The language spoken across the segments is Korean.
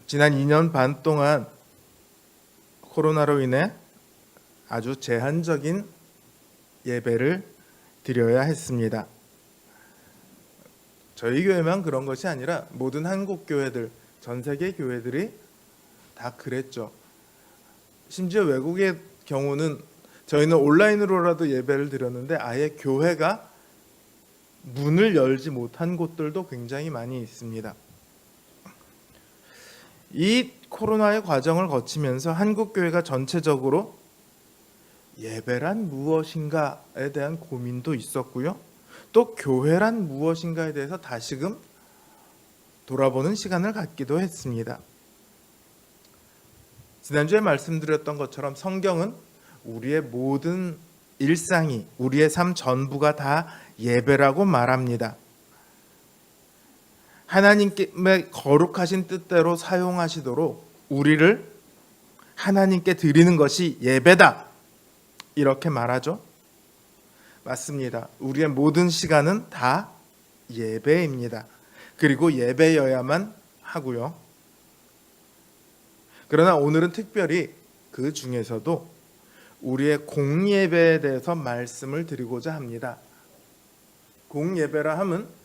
지난 2년 반 동안 코로나로 인해 아주 제한적인 예배를 드려야 했습니다. 저희 교회만 그런 것이 아니라 모든 한국 교회들, 전 세계 교회들이 다 그랬죠. 심지어 외국의 경우는 저희는 온라인으로라도 예배를 드렸는데 아예 교회가 문을 열지 못한 곳들도 굉장히 많이 있습니다. 이 코로나의 과정을 거치면서 한국 교회가 전체적으로 예배란 무엇인가에 대한 고민도 있었고요. 또 교회란 무엇인가에 대해서 다시금 돌아보는 시간을 갖기도 했습니다. 지난주에 말씀드렸던 것처럼 성경은 우리의 모든 일상이, 우리의 삶 전부가 다 예배라고 말합니다. 하나님의 거룩하신 뜻대로 사용하시도록 우리를 하나님께 드리는 것이 예배다, 이렇게 말하죠. 맞습니다. 우리의 모든 시간은 다 예배입니다. 그리고 예배여야만 하고요. 그러나 오늘은 특별히 그 중에서도 우리의 공예배에 대해서 말씀을 드리고자 합니다. 공예배라 함은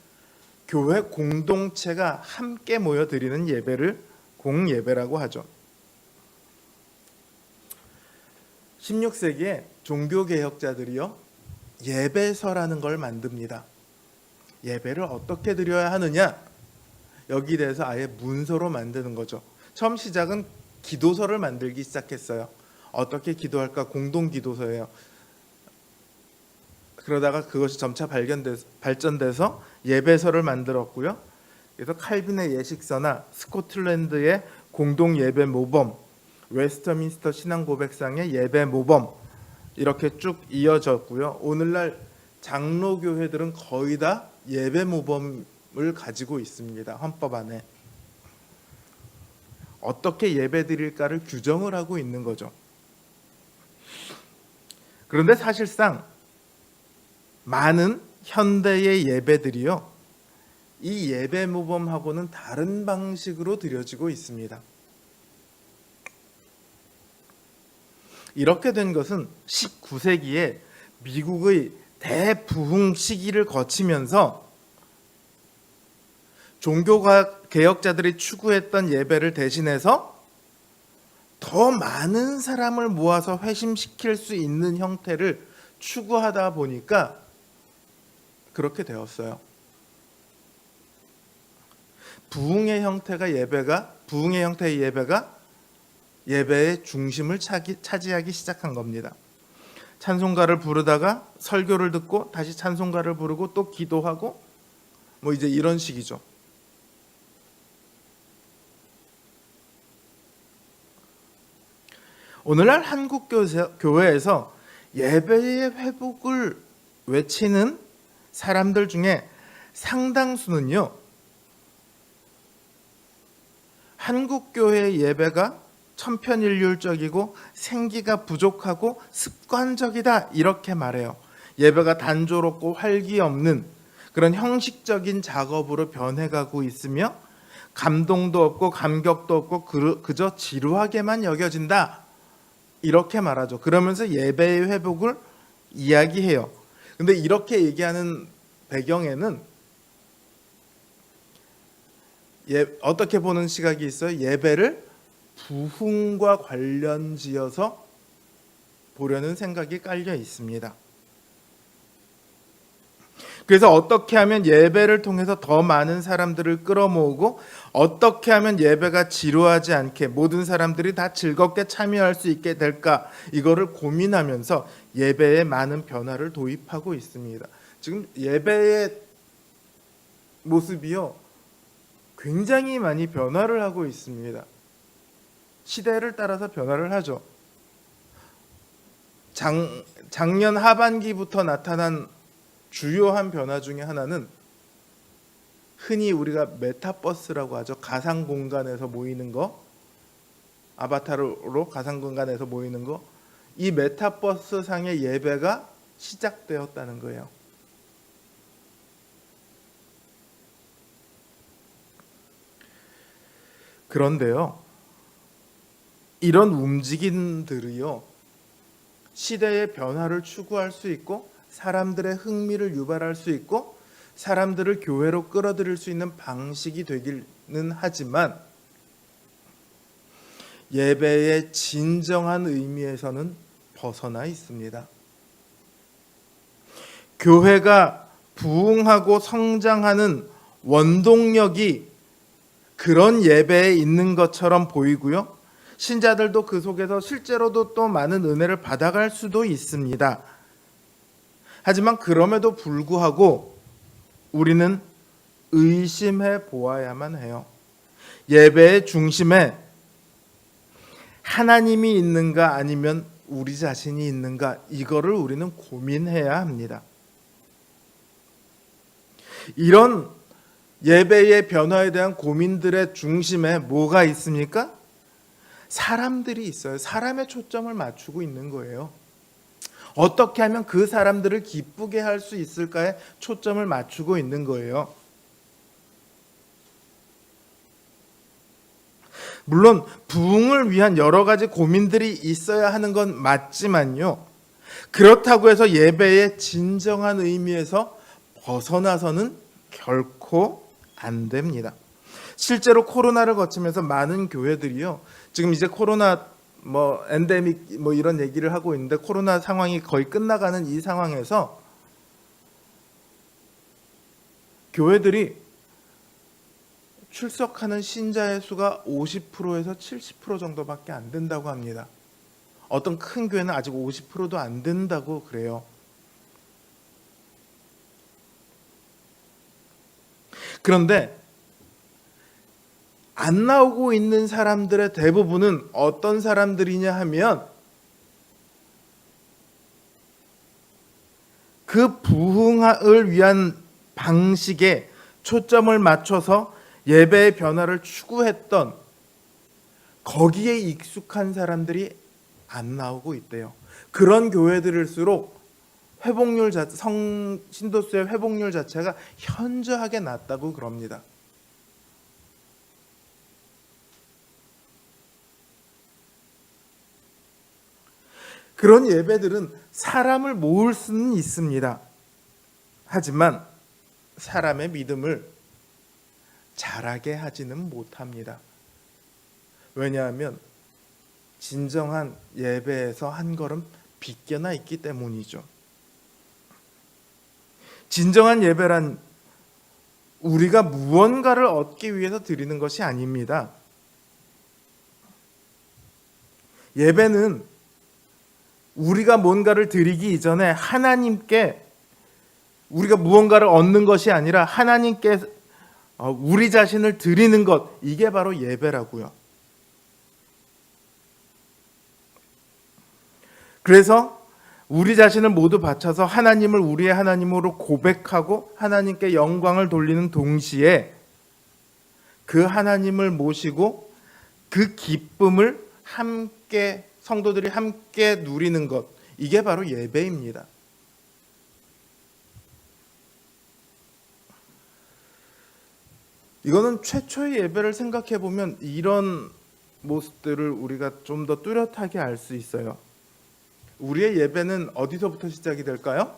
교회 공동체가 함께 모여 드리는 예배를 공예배라고 하죠. 16세기에 종교개혁자들이요, 예배서라는 걸 만듭니다. 예배를 어떻게 드려야 하느냐, 여기에 대해서 아예 문서로 만드는 거죠. 처음 시작은 기도서를 만들기 시작했어요. 어떻게 기도할까, 공동기도서예요. 그러다가 그것이 점차 발전돼서 예배서를 만들었고요. 그래서 칼빈의 예식서나 스코틀랜드의 공동 예배 모범, 웨스터민스터 신앙고백상의 예배 모범, 이렇게 쭉 이어졌고요. 오늘날 장로교회들은 거의 다 예배 모범을 가지고 있습니다. 헌법 안에 어떻게 예배 드릴까를 규정을 하고 있는 거죠. 그런데 사실상 많은 현대의 예배들이요, 이 예배 모범하고는 다른 방식으로 드려지고 있습니다. 이렇게 된 것은 19세기에 미국의 대부흥 시기를 거치면서 종교개혁자들이 추구했던 예배를 대신해서 더 많은 사람을 모아서 회심시킬 수 있는 형태를 추구하다 보니까 그렇게 되었어요. 부흥의 형태의 예배가 예배의 중심을 차지하기 시작한 겁니다. 찬송가를 부르다가 설교를 듣고 다시 찬송가를 부르고 또 기도하고 이제 이런 식이죠. 오늘날 한국 교회에서 예배의 회복을 외치는 사람들 중에 상당수는요, 한국 교회의 예배가 천편일률적이고 생기가 부족하고 습관적이다, 이렇게 말해요. 예배가 단조롭고 활기 없는 그런 형식적인 작업으로 변해가고 있으며 감동도 없고 감격도 없고 그저 지루하게만 여겨진다, 이렇게 말하죠. 그러면서 예배의 회복을 이야기해요. 근데 이렇게 얘기하는 배경에는 어떻게 보는 시각이 있어요? 예배를 부흥과 관련지어서 보려는 생각이 깔려 있습니다. 그래서 어떻게 하면 예배를 통해서 더 많은 사람들을 끌어모으고 어떻게 하면 예배가 지루하지 않게 모든 사람들이 다 즐겁게 참여할 수 있게 될까, 이거를 고민하면서 예배에 많은 변화를 도입하고 있습니다. 지금 예배의 모습이요, 굉장히 많이 변화를 하고 있습니다. 시대를 따라서 변화를 하죠. 작년 하반기부터 나타난 주요한 변화 중에 하나는 흔히 우리가 메타버스라고 하죠. 가상 공간에서 모이는 거, 아바타로 가상 공간에서 모이는 거, 이 메타버스 상의 예배가 시작되었다는 거예요. 그런데요, 이런 움직임들이요, 시대의 변화를 추구할 수 있고 사람들의 흥미를 유발할 수 있고 사람들을 교회로 끌어들일 수 있는 방식이 되기는 하지만 예배의 진정한 의미에서는 벗어나 있습니다. 교회가 부흥하고 성장하는 원동력이 그런 예배에 있는 것처럼 보이고요. 신자들도 그 속에서 실제로도 또 많은 은혜를 받아갈 수도 있습니다. 하지만 그럼에도 불구하고 우리는 의심해 보아야만 해요. 예배의 중심에 하나님이 있는가 아니면 우리 자신이 있는가, 이거를 우리는 고민해야 합니다. 이런 예배의 변화에 대한 고민들의 중심에 뭐가 있습니까? 사람들이 있어요. 사람의 초점을 맞추고 있는 거예요. 어떻게 하면 그 사람들을 기쁘게 할 수 있을까에 초점을 맞추고 있는 거예요. 물론 부흥을 위한 여러 가지 고민들이 있어야 하는 건 맞지만요, 그렇다고 해서 예배의 진정한 의미에서 벗어나서는 결코 안 됩니다. 실제로 코로나를 거치면서 많은 교회들이요, 지금 이제 코로나 엔데믹 이런 얘기를 하고 있는데, 코로나 상황이 거의 끝나가는 이 상황에서 교회들이 출석하는 신자의 수가 50%에서 70% 정도밖에 안 된다고 합니다. 어떤 큰 교회는 아직 50%도 안 된다고 그래요. 그런데 안 나오고 있는 사람들의 대부분은 어떤 사람들이냐 하면 그 부흥을 위한 방식에 초점을 맞춰서 예배의 변화를 추구했던 거기에 익숙한 사람들이 안 나오고 있대요. 그런 교회들일수록 신도수의 회복률 자체가 현저하게 낮다고 그럽니다. 그런 예배들은 사람을 모을 수는 있습니다. 하지만 사람의 믿음을 자라게 하지는 못합니다. 왜냐하면 진정한 예배에서 한 걸음 비껴나 있기 때문이죠. 진정한 예배란 우리가 무언가를 얻기 위해서 드리는 것이 아닙니다. 예배는 우리가 뭔가를 드리기 이전에 하나님께 우리가 무언가를 얻는 것이 아니라 하나님께 우리 자신을 드리는 것, 이게 바로 예배라고요. 그래서 우리 자신을 모두 바쳐서 하나님을 우리의 하나님으로 고백하고 하나님께 영광을 돌리는 동시에 그 하나님을 모시고 그 기쁨을 함께 성도들이 함께 누리는 것, 이게 바로 예배입니다. 이거는 최초의 예배를 생각해 보면 이런 모습들을 우리가 좀 더 뚜렷하게 알 수 있어요. 우리의 예배는 어디서부터 시작이 될까요?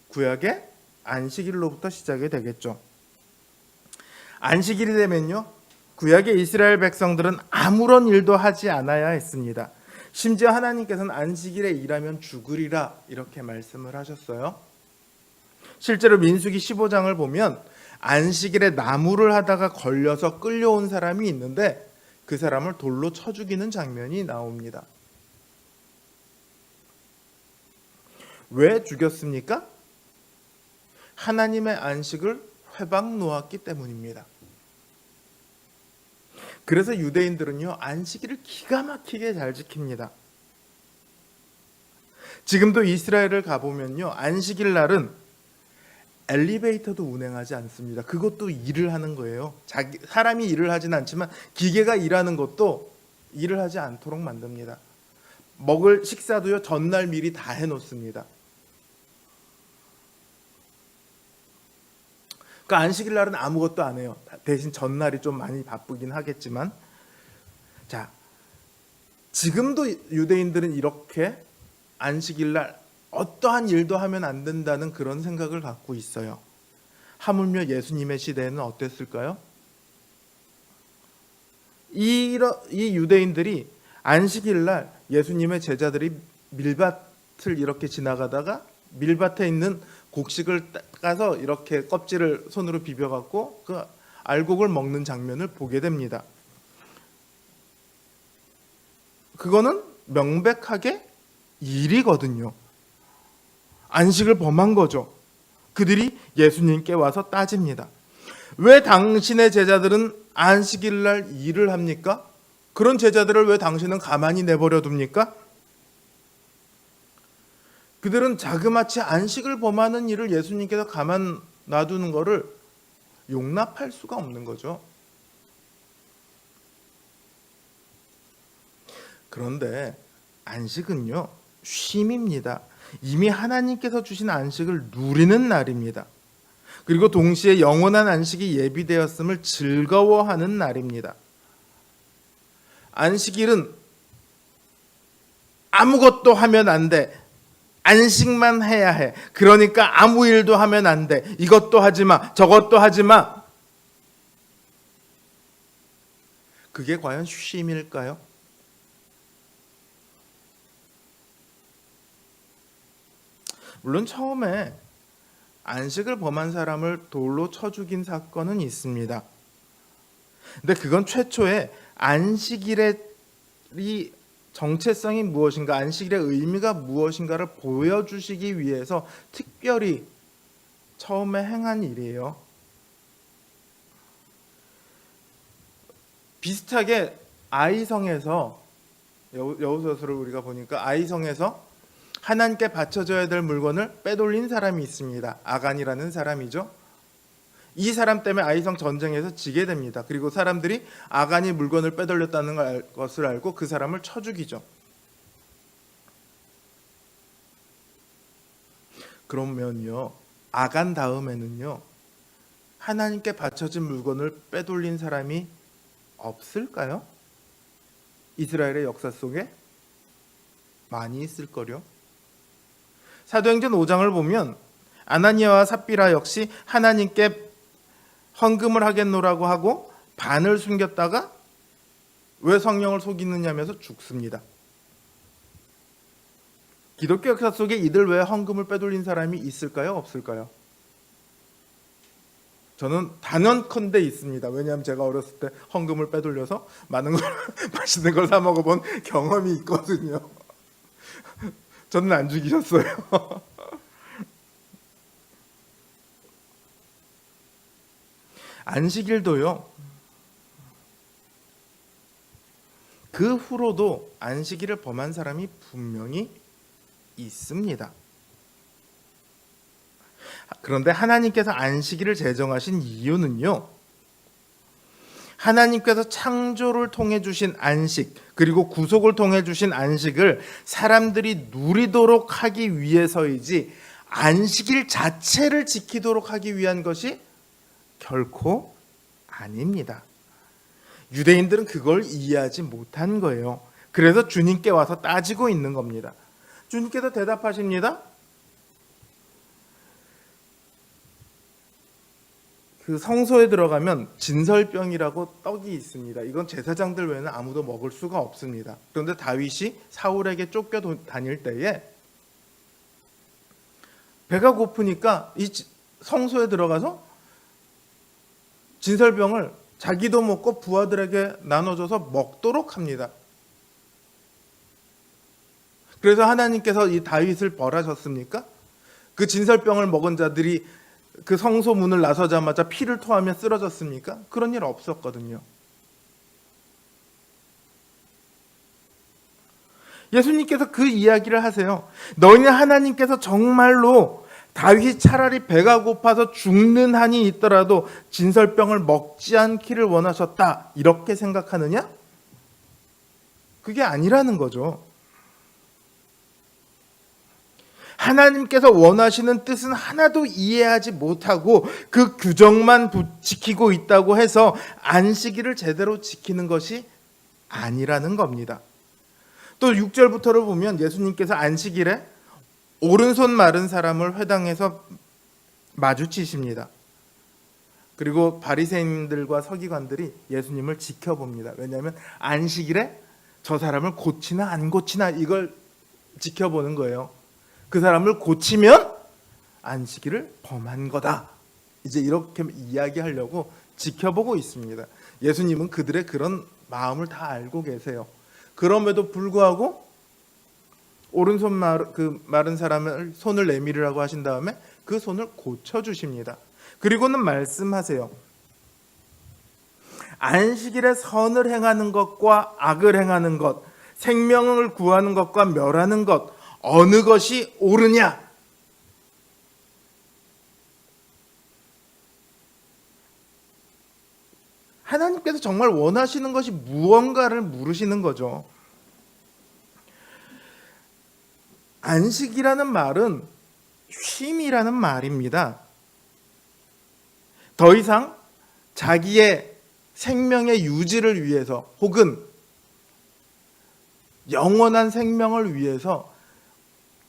구약의 안식일로부터 시작이 되겠죠. 안식일이 되면요, 구약의 이스라엘 백성들은 아무런 일도 하지 않아야 했습니다. 심지어 하나님께서는 안식일에 일하면 죽으리라 이렇게 말씀을 하셨어요. 실제로 민수기 15장을 보면 안식일에 나무를 하다가 걸려서 끌려온 사람이 있는데 그 사람을 돌로 쳐 죽이는 장면이 나옵니다. 왜 죽였습니까? 하나님의 안식을 회방 놓았기 때문입니다. 그래서 유대인들은요, 안식일을 기가 막히게 잘 지킵니다. 지금도 이스라엘을 가보면요, 안식일 날은 엘리베이터도 운행하지 않습니다. 그것도 일을 하는 거예요. 사람이 일을 하진 않지만 기계가 일하는 것도 일을 하지 않도록 만듭니다. 먹을 식사도요, 전날 미리 다 해놓습니다. 그러니까 안식일 날은 아무것도 안 해요. 대신 전날이 좀 많이 바쁘긴 하겠지만, 자, 지금도 유대인들은 이렇게 안식일날 어떠한 일도 하면 안 된다는 그런 생각을 갖고 있어요. 하물며 예수님의 시대에는 어땠을까요? 이 유대인들이 안식일날 예수님의 제자들이 밀밭을 이렇게 지나가다가 밀밭에 있는 곡식을 따서 이렇게 껍질을 손으로 비벼갖고 그 알곡을 먹는 장면을 보게 됩니다. 그거는 명백하게 일이거든요. 안식을 범한 거죠. 그들이 예수님께 와서 따집니다. 왜 당신의 제자들은 안식일날 일을 합니까? 그런 제자들을 왜 당신은 가만히 내버려 둡니까? 그들은 자그마치 안식을 범하는 일을 예수님께서 가만 놔두는 것을 용납할 수가 없는 거죠. 그런데 안식은요, 쉼입니다. 이미 하나님께서 주신 안식을 누리는 날입니다. 그리고 동시에 영원한 안식이 예비되었음을 즐거워하는 날입니다. 안식일은 아무것도 하면 안 돼. 안식만 해야 해. 그러니까 아무 일도 하면 안 돼. 이것도 하지 마. 저것도 하지 마. 그게 과연 쉼일까요? 물론 처음에 안식을 범한 사람을 돌로 쳐 죽인 사건은 있습니다. 근데 그건 최초에 안식일의 정체성이 무엇인가, 안식일의 의미가 무엇인가를 보여주시기 위해서 특별히 처음에 행한 일이에요. 비슷하게 아이성에서 여호수아서를 우리가 보니까 아이성에서 하나님께 바쳐져야 될 물건을 빼돌린 사람이 있습니다. 아간이라는 사람이죠. 이 사람 때문에 아이성 전쟁에서 지게 됩니다. 그리고 사람들이 아간이 물건을 빼돌렸다는 것을 알고 그 사람을 쳐 죽이죠. 그러면요, 아간 다음에는요, 하나님께 바쳐진 물건을 빼돌린 사람이 없을까요? 이스라엘의 역사 속에 많이 있을 거요. 사도행전 5장을 보면 아나니아와 삽비라 역시 하나님께 헌금을 하겠노라고 하고 반을 숨겼다가 왜 성령을 속이느냐면서 죽습니다. 기독교 역사 속에 이들 외에 헌금을 빼돌린 사람이 있을까요? 없을까요? 저는 단언컨대 있습니다. 왜냐하면 제가 어렸을 때 헌금을 빼돌려서 많은 걸 맛있는 걸 사 먹어본 경험이 있거든요. 저는 안 죽이셨어요. 안식일도요, 그 후로도 안식일을 범한 사람이 분명히 있습니다. 그런데 하나님께서 안식일을 제정하신 이유는요, 하나님께서 창조를 통해 주신 안식, 그리고 구속을 통해 주신 안식을 사람들이 누리도록 하기 위해서이지 안식일 자체를 지키도록 하기 위한 것이 결코 아닙니다. 유대인들은 그걸 이해하지 못한 거예요. 그래서 주님께 와서 따지고 있는 겁니다. 주님께서 대답하십니다. 그 성소에 들어가면 진설병이라고 떡이 있습니다. 이건 제사장들 외에는 아무도 먹을 수가 없습니다. 그런데 다윗이 사울에게 쫓겨 다닐 때에 배가 고프니까 이 성소에 들어가서 진설병을 자기도 먹고 부하들에게 나눠줘서 먹도록 합니다. 그래서 하나님께서 이 다윗을 벌하셨습니까? 그 진설병을 먹은 자들이 그 성소 문을 나서자마자 피를 토하며 쓰러졌습니까? 그런 일 없었거든요. 예수님께서 그 이야기를 하세요. 너희는 하나님께서 정말로 다윗이 차라리 배가 고파서 죽는 한이 있더라도 진설병을 먹지 않기를 원하셨다, 이렇게 생각하느냐? 그게 아니라는 거죠. 하나님께서 원하시는 뜻은 하나도 이해하지 못하고 그 규정만 지키고 있다고 해서 안식일을 제대로 지키는 것이 아니라는 겁니다. 또 6절부터를 보면 예수님께서 안식일에 오른손 마른 사람을 회당에서 마주치십니다. 그리고 바리새인들과 서기관들이 예수님을 지켜봅니다. 왜냐하면 안식일에 저 사람을 고치나 안 고치나 이걸 지켜보는 거예요. 그 사람을 고치면 안식일을 범한 거다. 이제 이렇게 이야기하려고 지켜보고 있습니다. 예수님은 그들의 그런 마음을 다 알고 계세요. 그럼에도 불구하고 오른손 마른 사람을 손을 내밀으라고 하신 다음에 그 손을 고쳐주십니다. 그리고는 말씀하세요. 안식일에 선을 행하는 것과 악을 행하는 것, 생명을 구하는 것과 멸하는 것, 어느 것이 옳으냐? 하나님께서 정말 원하시는 것이 무언가를 물으시는 거죠. 안식이라는 말은 쉼이라는 말입니다. 더 이상 자기의 생명의 유지를 위해서 혹은 영원한 생명을 위해서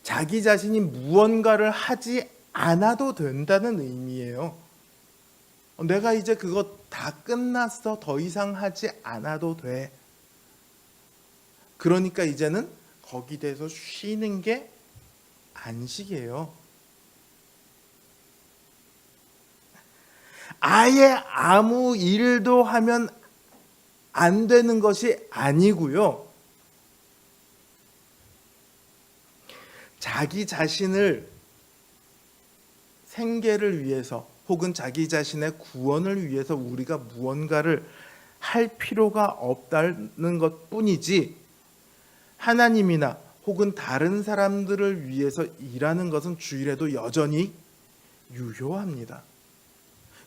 자기 자신이 무언가를 하지 않아도 된다는 의미예요. 내가 이제 그거 다 끝났어. 더 이상 하지 않아도 돼. 그러니까 이제는 거기 대해서 쉬는 게 안식이에요. 아예 아무 일도 하면 안 되는 것이 아니고요. 자기 자신을 생계를 위해서 혹은 자기 자신의 구원을 위해서 우리가 무언가를 할 필요가 없다는 것뿐이지 하나님이나 혹은 다른 사람들을 위해서 일하는 것은 주일에도 여전히 유효합니다.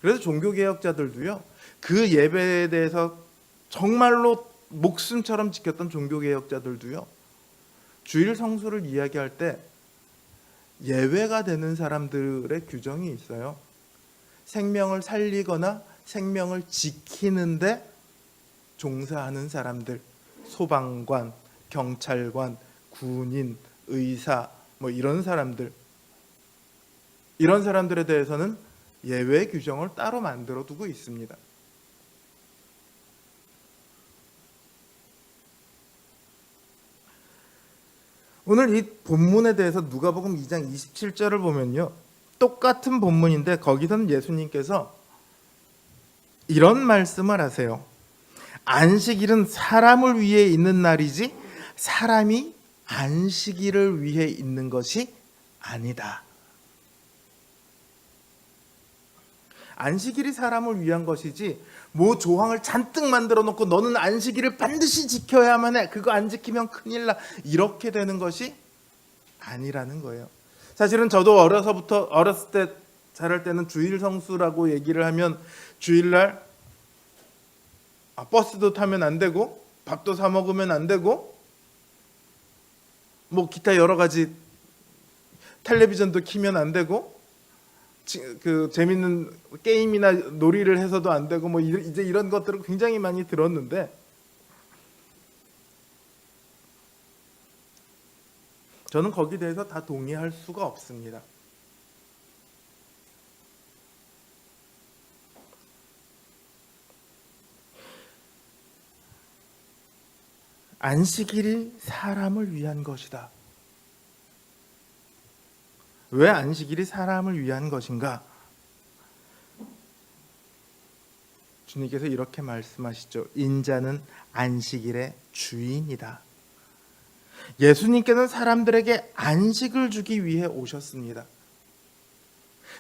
그래서 종교개혁자들도요, 그 예배에 대해서 정말로 목숨처럼 지켰던 종교개혁자들도요, 주일 성수를 이야기할 때 예외가 되는 사람들의 규정이 있어요. 생명을 살리거나 생명을 지키는데 종사하는 사람들, 소방관, 경찰관, 군인, 의사, 이런 사람들에 대해서는 예외 규정을 따로 만들어 두고 있습니다. 오늘 이 본문에 대해서 누가복음 2장 27절을 보면요, 똑같은 본문인데 거기서는 예수님께서 이런 말씀을 하세요. 안식일은 사람을 위해 있는 날이지 사람이 안식일을 위해 있는 것이 아니다. 안식일이 사람을 위한 것이지 조항을 잔뜩 만들어 놓고 너는 안식일을 반드시 지켜야만 해. 그거 안 지키면 큰일 나. 이렇게 되는 것이 아니라는 거예요. 사실은 저도 어렸을 때 자랄 때는 주일 성수라고 얘기를 하면 주일날 버스도 타면 안 되고 밥도 사 먹으면 안 되고 기타 여러 가지 텔레비전도 키면 안 되고 그 재밌는 게임이나 놀이를 해서도 안 되고 이제 이런 것들을 굉장히 많이 들었는데 저는 거기에 대해서 다 동의할 수가 없습니다. 안식일이 사람을 위한 것이다. 왜 안식일이 사람을 위한 것인가? 주님께서 이렇게 말씀하시죠. 인자는 안식일의 주인이다. 예수님께서는 사람들에게 안식을 주기 위해 오셨습니다.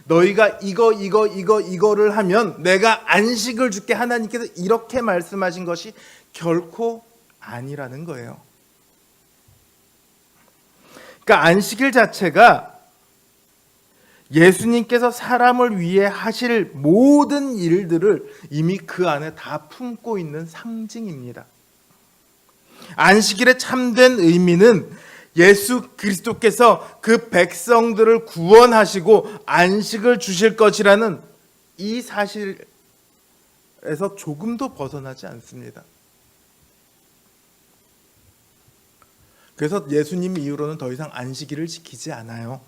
너희가 이거를 하면 내가 안식을 줄게. 하나님께서 이렇게 말씀하신 것이 결코 아니라는 거예요. 그러니까 안식일 자체가 예수님께서 사람을 위해 하실 모든 일들을 이미 그 안에 다 품고 있는 상징입니다. 안식일의 참된 의미는 예수 그리스도께서 그 백성들을 구원하시고 안식을 주실 것이라는 이 사실에서 조금도 벗어나지 않습니다. 그래서 예수님 이후로는 더 이상 안식일을 지키지 않아요.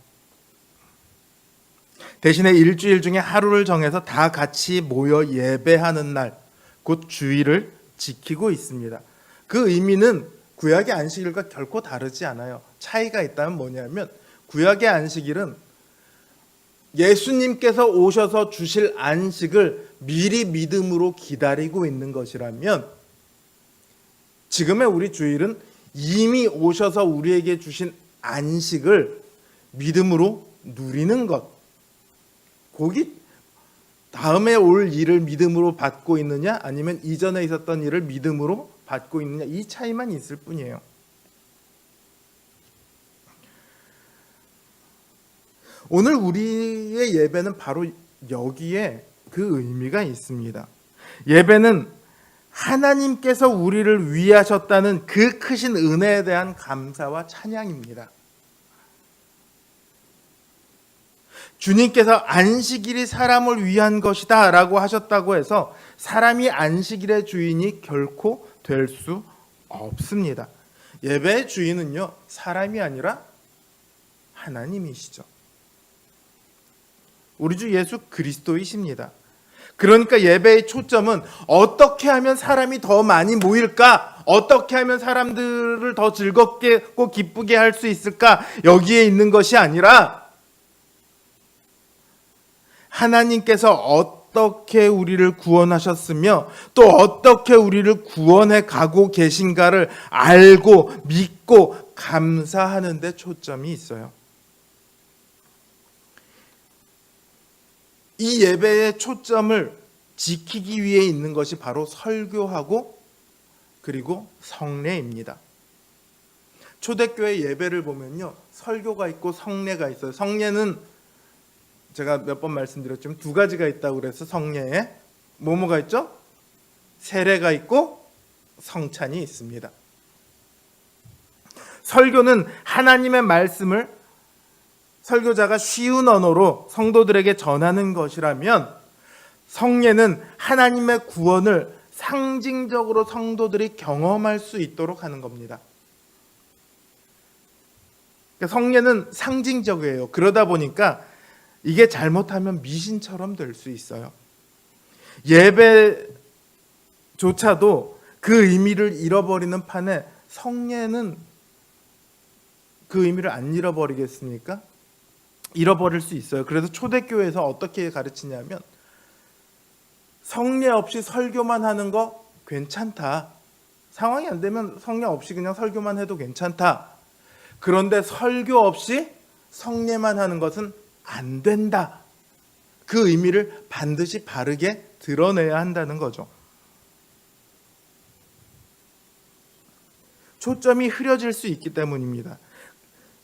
대신에 일주일 중에 하루를 정해서 다 같이 모여 예배하는 날, 곧 주일을 지키고 있습니다. 그 의미는 구약의 안식일과 결코 다르지 않아요. 차이가 있다면 뭐냐면 구약의 안식일은 예수님께서 오셔서 주실 안식을 미리 믿음으로 기다리고 있는 것이라면, 지금의 우리 주일은 이미 오셔서 우리에게 주신 안식을 믿음으로 누리는 것. 거기 다음에 올 일을 믿음으로 받고 있느냐, 아니면 이전에 있었던 일을 믿음으로 받고 있느냐, 이 차이만 있을 뿐이에요. 오늘 우리의 예배는 바로 여기에 그 의미가 있습니다. 예배는 하나님께서 우리를 위하셨다는 그 크신 은혜에 대한 감사와 찬양입니다. 주님께서 안식일이 사람을 위한 것이다 라고 하셨다고 해서 사람이 안식일의 주인이 결코 될 수 없습니다. 예배의 주인은요, 사람이 아니라 하나님이시죠. 우리 주 예수 그리스도이십니다. 그러니까 예배의 초점은 어떻게 하면 사람이 더 많이 모일까? 어떻게 하면 사람들을 더 즐겁게 기쁘게 할 수 있을까? 여기에 있는 것이 아니라 하나님께서 어떻게 우리를 구원하셨으며 또 어떻게 우리를 구원해 가고 계신가를 알고 믿고 감사하는 데 초점이 있어요. 이 예배의 초점을 지키기 위해 있는 것이 바로 설교하고 그리고 성례입니다. 초대교회 예배를 보면요, 설교가 있고 성례가 있어요. 성례는 제가 몇 번 말씀드렸지만 두 가지가 있다고 그래서 성례에 뭐가 있죠? 세례가 있고 성찬이 있습니다. 설교는 하나님의 말씀을 설교자가 쉬운 언어로 성도들에게 전하는 것이라면, 성례는 하나님의 구원을 상징적으로 성도들이 경험할 수 있도록 하는 겁니다. 성례는 상징적이에요. 그러다 보니까 이게 잘못하면 미신처럼 될 수 있어요. 예배조차도 그 의미를 잃어버리는 판에 성례는 그 의미를 안 잃어버리겠습니까? 잃어버릴 수 있어요. 그래서 초대교회에서 어떻게 가르치냐면, 성례 없이 설교만 하는 거 괜찮다. 상황이 안 되면 성례 없이 그냥 설교만 해도 괜찮다. 그런데 설교 없이 성례만 하는 것은 안 된다. 그 의미를 반드시 바르게 드러내야 한다는 거죠. 초점이 흐려질 수 있기 때문입니다.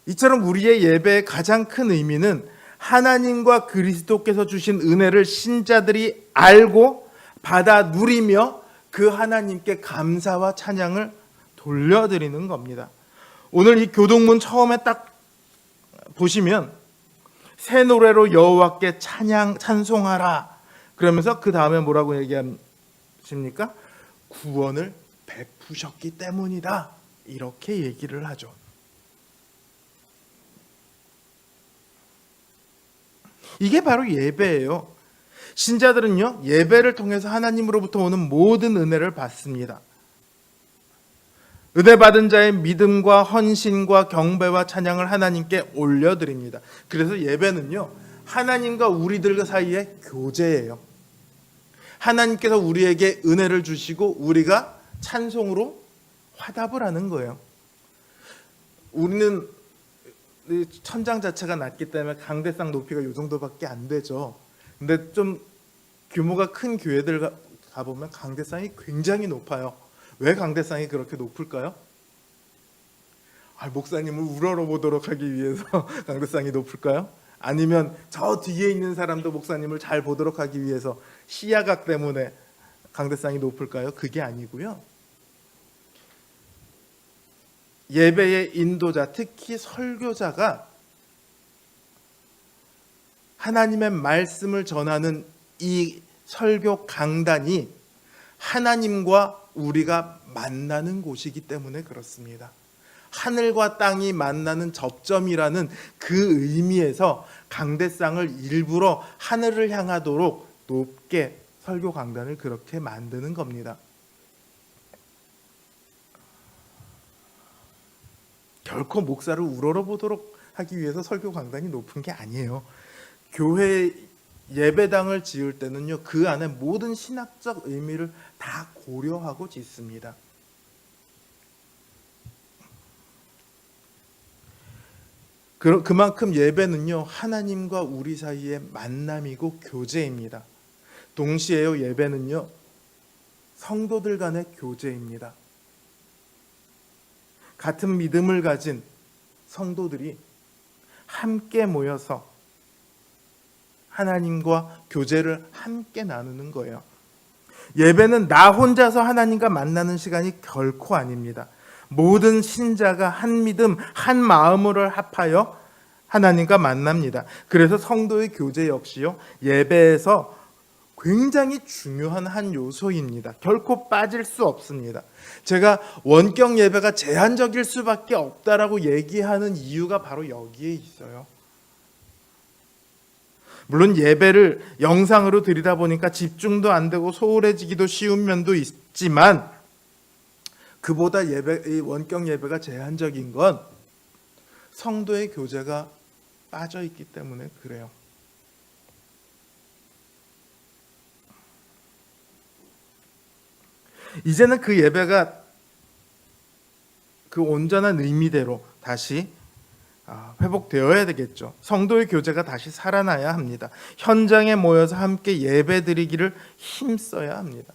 이처럼 우리의 예배의 가장 큰 의미는 하나님과 그리스도께서 주신 은혜를 신자들이 알고 받아 누리며 그 하나님께 감사와 찬양을 돌려드리는 겁니다. 오늘 이 교동문 처음에 딱 보시면 새 노래로 여호와께 찬송하라 그러면서 그 다음에 뭐라고 얘기하십니까? 구원을 베푸셨기 때문이다, 이렇게 얘기를 하죠. 이게 바로 예배예요. 신자들은요, 예배를 통해서 하나님으로부터 오는 모든 은혜를 받습니다. 은혜 받은 자의 믿음과 헌신과 경배와 찬양을 하나님께 올려드립니다. 그래서 예배는요, 하나님과 우리들 사이의 교제예요. 하나님께서 우리에게 은혜를 주시고 우리가 찬송으로 화답을 하는 거예요. 우리는 천장 자체가 낮기 때문에 강대상 높이가 이 정도밖에 안 되죠. 근데 좀 규모가 큰 교회들 가보면 강대상이 굉장히 높아요. 왜 강대상이 그렇게 높을까요? 목사님을 우러러보도록 하기 위해서 강대상이 높을까요? 아니면 저 뒤에 있는 사람도 목사님을 잘 보도록 하기 위해서 시야각 때문에 강대상이 높을까요? 그게 아니고요. 예배의 인도자, 특히 설교자가 하나님의 말씀을 전하는 이 설교 강단이 하나님과 우리가 만나는 곳이기 때문에 그렇습니다. 하늘과 땅이 만나는 접점이라는 그 의미에서 강대상을 일부러 하늘을 향하도록 높게 설교 강단을 그렇게 만드는 겁니다. 결코 목사를 우러러보도록 하기 위해서 설교 강단이 높은 게 아니에요. 교회 예배당을 지을 때는요, 그 안에 모든 신학적 의미를 다 고려하고 짓습니다. 그만큼 예배는요, 하나님과 우리 사이의 만남이고 교제입니다. 동시에요, 예배는요, 성도들 간의 교제입니다. 같은 믿음을 가진 성도들이 함께 모여서 하나님과 교제를 함께 나누는 거예요. 예배는 나 혼자서 하나님과 만나는 시간이 결코 아닙니다. 모든 신자가 한 믿음, 한 마음으로 합하여 하나님과 만납니다. 그래서 성도의 교제 역시요, 예배에서 굉장히 중요한 한 요소입니다. 결코 빠질 수 없습니다. 제가 원격 예배가 제한적일 수밖에 없다라고 얘기하는 이유가 바로 여기에 있어요. 물론 예배를 영상으로 드리다 보니까 집중도 안 되고 소홀해지기도 쉬운 면도 있지만, 그보다 이 원격 예배가 제한적인 건 성도의 교제가 빠져 있기 때문에 그래요. 이제는 그 예배가 그 온전한 의미대로 다시 회복되어야 되겠죠. 성도의 교제가 다시 살아나야 합니다. 현장에 모여서 함께 예배드리기를 힘써야 합니다.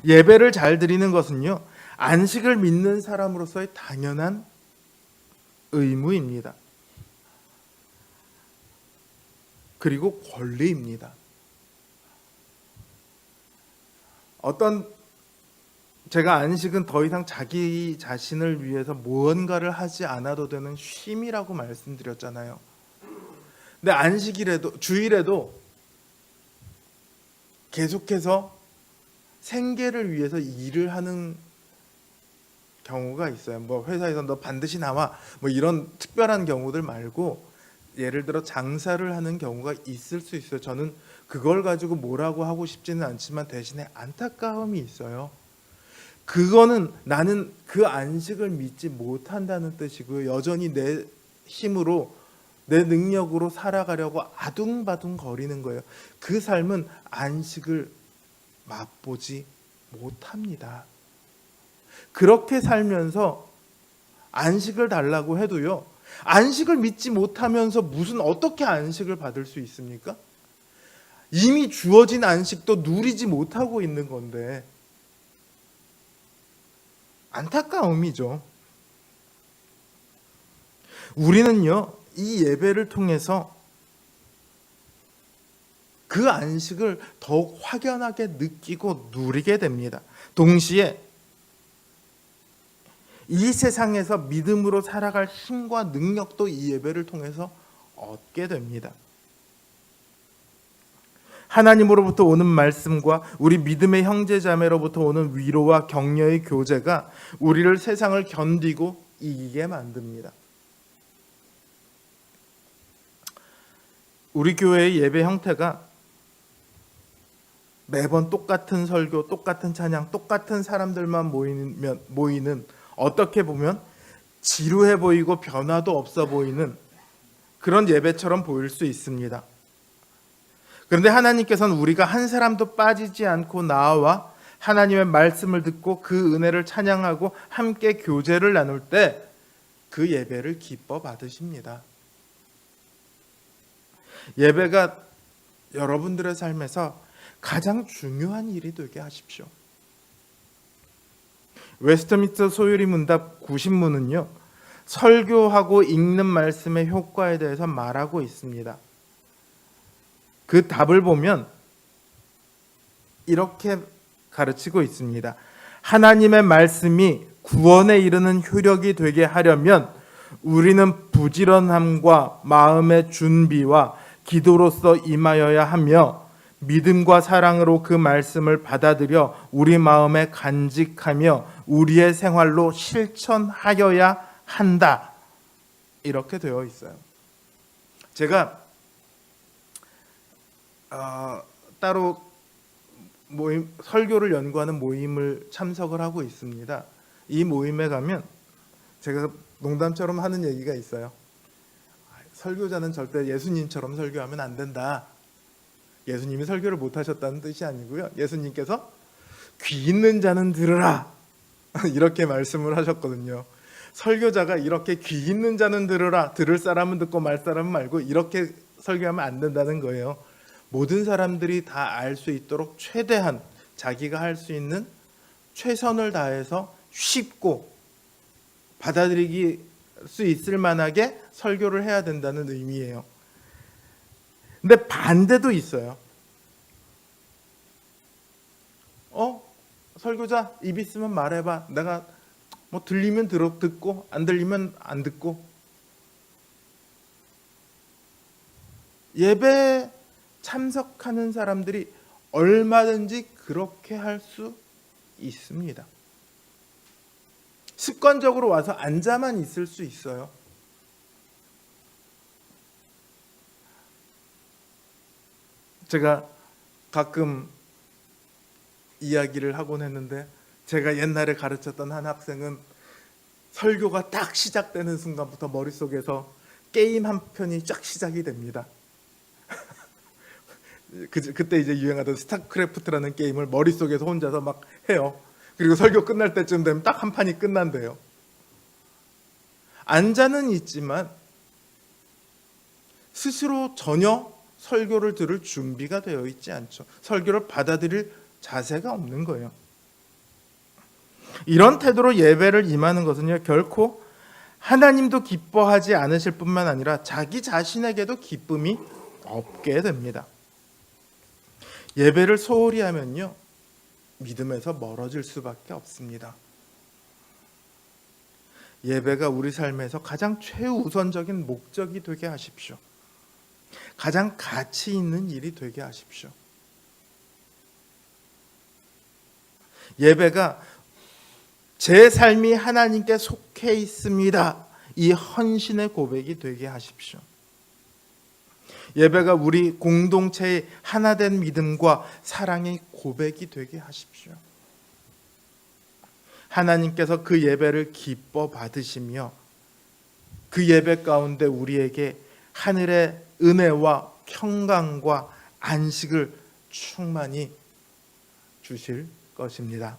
예배를 잘 드리는 것은요, 안식을 믿는 사람으로서의 당연한 의무입니다. 그리고 권리입니다. 제가 안식은 더 이상 자기 자신을 위해서 무언가를 하지 않아도 되는 쉼이라고 말씀드렸잖아요. 근데 안식일에도, 주일에도 계속해서 생계를 위해서 일을 하는 경우가 있어요. 뭐 회사에서 너 반드시 나와, 뭐 이런 특별한 경우들 말고, 예를 들어 장사를 하는 경우가 있을 수 있어요. 저는 그걸 가지고 뭐라고 하고 싶지는 않지만 대신에 안타까움이 있어요. 그거는 나는 그 안식을 믿지 못한다는 뜻이고요. 여전히 내 힘으로, 내 능력으로 살아가려고 아둥바둥 거리는 거예요. 그 삶은 안식을 맛보지 못합니다. 그렇게 살면서 안식을 달라고 해도요, 안식을 믿지 못하면서 어떻게 안식을 받을 수 있습니까? 이미 주어진 안식도 누리지 못하고 있는 건데 안타까움이죠. 우리는요, 이 예배를 통해서 그 안식을 더욱 확연하게 느끼고 누리게 됩니다. 동시에 이 세상에서 믿음으로 살아갈 힘과 능력도 이 예배를 통해서 얻게 됩니다. 하나님으로부터 오는 말씀과 우리 믿음의 형제자매로부터 오는 위로와 격려의 교제가 우리를 세상을 견디고 이기게 만듭니다. 우리 교회의 예배 형태가 매번 똑같은 설교, 똑같은 찬양, 똑같은 사람들만 모이는 어떻게 보면 지루해 보이고 변화도 없어 보이는 그런 예배처럼 보일 수 있습니다. 그런데 하나님께서는 우리가 한 사람도 빠지지 않고 나와 하나님의 말씀을 듣고 그 은혜를 찬양하고 함께 교제를 나눌 때 그 예배를 기뻐 받으십니다. 예배가 여러분들의 삶에서 가장 중요한 일이 되게 하십시오. 웨스트민스터 소유리 문답 90문은요, 설교하고 읽는 말씀의 효과에 대해서 말하고 있습니다. 그 답을 보면 이렇게 가르치고 있습니다. 하나님의 말씀이 구원에 이르는 효력이 되게 하려면 우리는 부지런함과 마음의 준비와 기도로서 임하여야 하며 믿음과 사랑으로 그 말씀을 받아들여 우리 마음에 간직하며 우리의 생활로 실천하여야 한다. 이렇게 되어 있어요. 제가 따로 설교를 연구하는 모임을 참석을 하고 있습니다. 이 모임에 가면 제가 농담처럼 하는 얘기가 있어요. 설교자는 절대 예수님처럼 설교하면 안 된다. 예수님이 설교를 못 하셨다는 뜻이 아니고요. 예수님께서 귀 있는 자는 들으라 이렇게 말씀을 하셨거든요. 설교자가 이렇게 귀 있는 자는 들으라, 들을 사람은 듣고 말 사람은 말고 이렇게 설교하면 안 된다는 거예요. 모든 사람들이 다 알 수 있도록 최대한 자기가 할 수 있는 최선을 다해서 쉽고 받아들이기 수 있을 만하게 설교를 해야 된다는 의미예요. 근데 반대도 있어요. 설교자 입 있으면 말해봐. 내가 뭐 들리면 듣고 안 들리면 안 듣고. 예배 참석하는 사람들이 얼마든지 그렇게 할 수 있습니다. 습관적으로 와서 앉아만 있을 수 있어요. 제가 가끔 이야기를 하곤 했는데 제가 옛날에 가르쳤던 한 학생은 설교가 딱 시작되는 순간부터 머릿속에서 게임 한 편이 쫙 시작이 됩니다. 그때 이제 유행하던 스타크래프트라는 게임을 머릿속에서 혼자서 막 해요. 그리고 설교 끝날 때쯤 되면 딱 한 판이 끝난대요. 앉아는 있지만 스스로 전혀 설교를 들을 준비가 되어 있지 않죠. 설교를 받아들일 자세가 없는 거예요. 이런 태도로 예배를 임하는 것은요, 결코 하나님도 기뻐하지 않으실 뿐만 아니라 자기 자신에게도 기쁨이 없게 됩니다. 예배를 소홀히 하면요, 믿음에서 멀어질 수밖에 없습니다. 예배가 우리 삶에서 가장 최우선적인 목적이 되게 하십시오. 가장 가치 있는 일이 되게 하십시오. 예배가 제 삶이 하나님께 속해 있습니다. 이 헌신의 고백이 되게 하십시오. 예배가 우리 공동체의 하나된 믿음과 사랑의 고백이 되게 하십시오. 하나님께서 그 예배를 기뻐 받으시며 그 예배 가운데 우리에게 하늘의 은혜와 평강과 안식을 충만히 주실 것입니다.